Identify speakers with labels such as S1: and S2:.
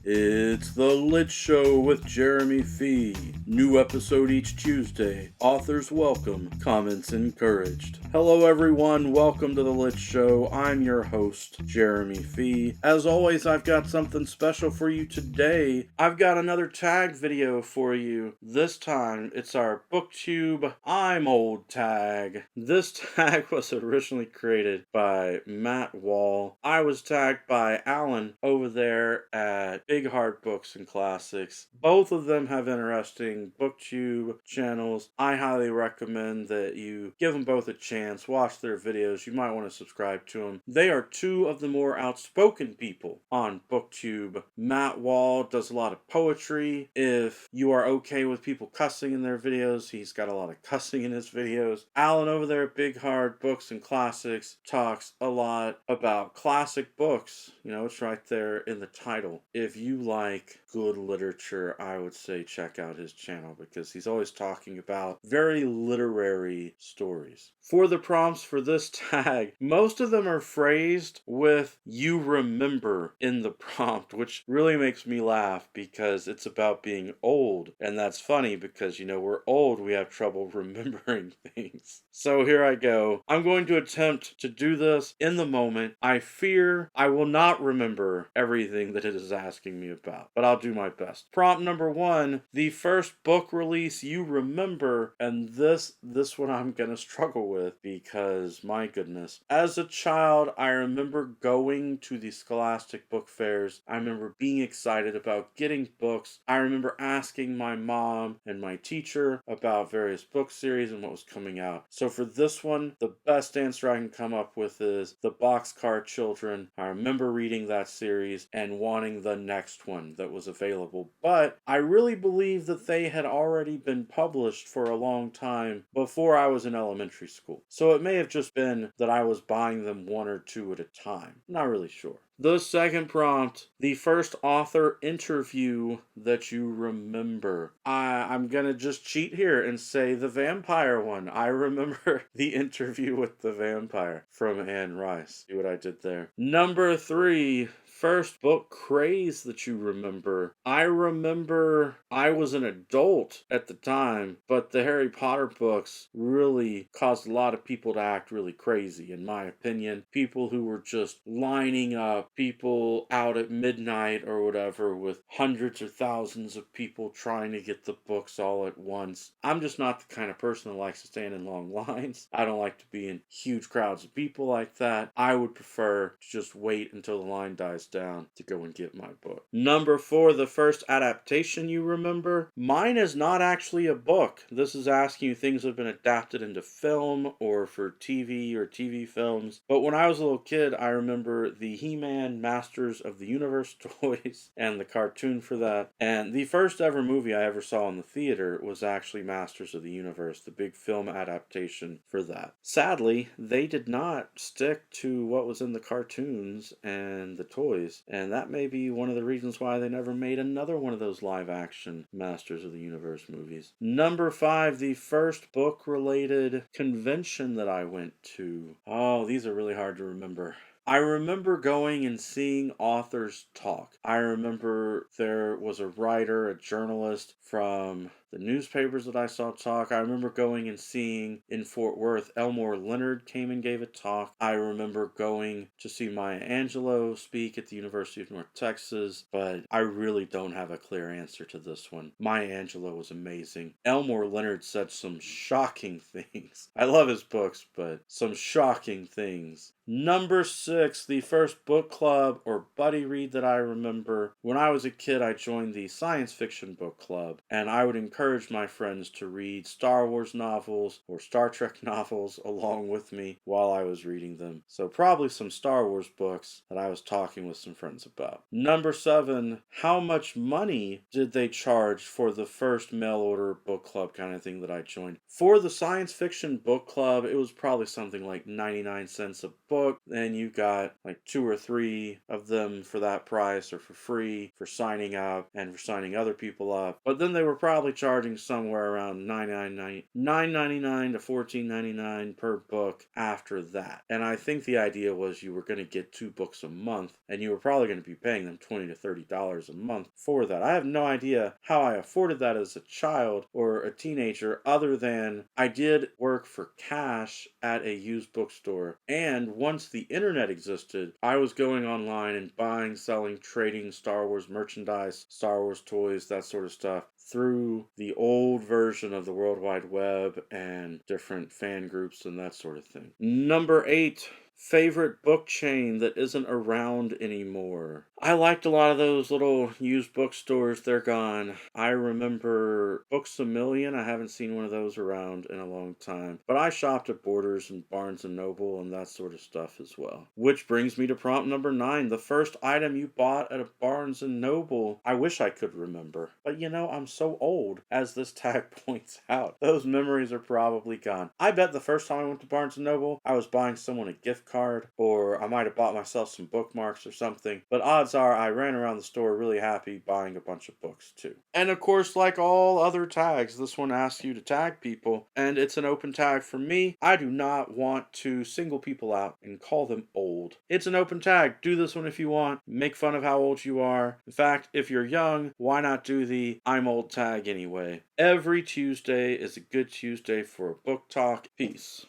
S1: It's The Lit Show with Jeremy Fee. New episode each Tuesday. Authors welcome, comments encouraged. Hello everyone, welcome to The Lit Show. I'm your host, Jeremy Fee. As always, I've got something special for you today. I've got another tag video for you. This time, it's our BookTube I'm Old Tag. This tag was originally created by Matt Wall. I was tagged by Alan over there at Big Hard Books and Classics. Both of them have interesting BookTube channels. I highly recommend that you give them both a chance, watch their videos. You might want to subscribe to them. They are two of the more outspoken people on BookTube. Matt Wall does a lot of poetry. If you are okay with people cussing in their videos, he's got a lot of cussing in his videos. Alan over there at Big Hard Books and Classics talks a lot about classic books. You know, it's right there in the title. If you like good literature, I would say check out his channel because he's always talking about very literary stories. For the prompts for this tag, most of them are phrased with "you remember" in the prompt, which really makes me laugh because it's about being old. And that's funny because, you know, we're old, we have trouble remembering things. So here I go. I'm going to attempt to do this in the moment. I fear I will not remember everything that it is asking me about, but I'll do my best. Prompt number 1, the first book release you remember, and this one I'm gonna struggle with because, my goodness. As a child, I remember going to the Scholastic book fairs. I remember being excited about getting books. I remember asking my mom and my teacher about various book series and what was coming out. So for this one, the best answer I can come up with is The Boxcar Children. I remember reading that series and wanting the next one that was available, but I really believe that they had already been published for a long time before I was in elementary school. So it may have just been that I was buying them one or two at a time. Not really sure. The second prompt, the first author interview that you remember. I'm gonna just cheat here and say the vampire one. I remember the interview with the vampire from Anne Rice. See what I did there? Number 3, first book craze that you remember. I remember I was an adult at the time, but the Harry Potter books really caused a lot of people to act really crazy, in my opinion. People who were just lining up, people out at midnight or whatever with hundreds or thousands of people trying to get the books all at once. I'm just not the kind of person that likes to stand in long lines. I don't like to be in huge crowds of people like that. I would prefer to just wait until the line dies down to go and get my book. Number 4, the first adaptation you remember. Mine is not actually a book. This is asking you things that have been adapted into film or for TV or TV films. But when I was a little kid, I remember the He-Man Masters of the Universe toys and the cartoon for that. And the first ever movie I ever saw in the theater was actually Masters of the Universe, the big film adaptation for that. Sadly, they did not stick to what was in the cartoons and the toys, and that may be one of the reasons why they never made another one of those live-action Masters of the Universe movies. Number 5, the first book-related convention that I went to. Oh, these are really hard to remember. I remember going and seeing authors talk. I remember there was a writer, a journalist from the newspapers that I saw talk. I remember going and seeing in Fort Worth, Elmore Leonard came and gave a talk. I remember going to see Maya Angelou speak at the University of North Texas, but I really don't have a clear answer to this one. Maya Angelou was amazing. Elmore Leonard said some shocking things. I love his books, but some shocking things. Number 6, the first book club or buddy read that I remember. When I was a kid, I joined the science fiction book club, and I would encourage my friends to read Star Wars novels or Star Trek novels along with me while I was reading them. So probably some Star Wars books that I was talking with some friends about. Number 7, how much money did they charge for the first mail order book club kind of thing that I joined? For the science fiction book club, it was probably something like 99 cents a book. And you got like 2 or 3 of them for that price or for free for signing up and for signing other people up. But then they were probably charging charging somewhere around $9.99 to $14.99 per book after that. And I think the idea was you were going to get 2 books a month, and you were probably going to be paying them $20 to $30 a month for that. I have no idea how I afforded that as a child or a teenager, other than I did work for cash at a used bookstore. And once the internet existed, I was going online and buying, selling, trading Star Wars merchandise, Star Wars toys, that sort of stuff, through the old version of the World Wide Web and different fan groups and that sort of thing. Number 8. Favorite book chain that isn't around anymore. I liked a lot of those little used bookstores. They're gone. I remember Books A Million. I haven't seen one of those around in a long time. But I shopped at Borders and Barnes & Noble and that sort of stuff as well. Which brings me to prompt number 9. The first item you bought at a Barnes & Noble. I wish I could remember. But I'm so old, as this tag points out. Those memories are probably gone. I bet the first time I went to Barnes & Noble, I was buying someone a gift card, or I might have bought myself some bookmarks or something, but odds are I ran around the store really happy buying a bunch of books too. And of course, like all other tags, this one asks you to tag people, and it's an open tag for me. I do not want to single people out and call them old. It's an open tag. Do this one if you want. Make fun of how old you are. In fact, if you're young, why not do the I'm old tag anyway? Every Tuesday is a good Tuesday for a book talk. Peace.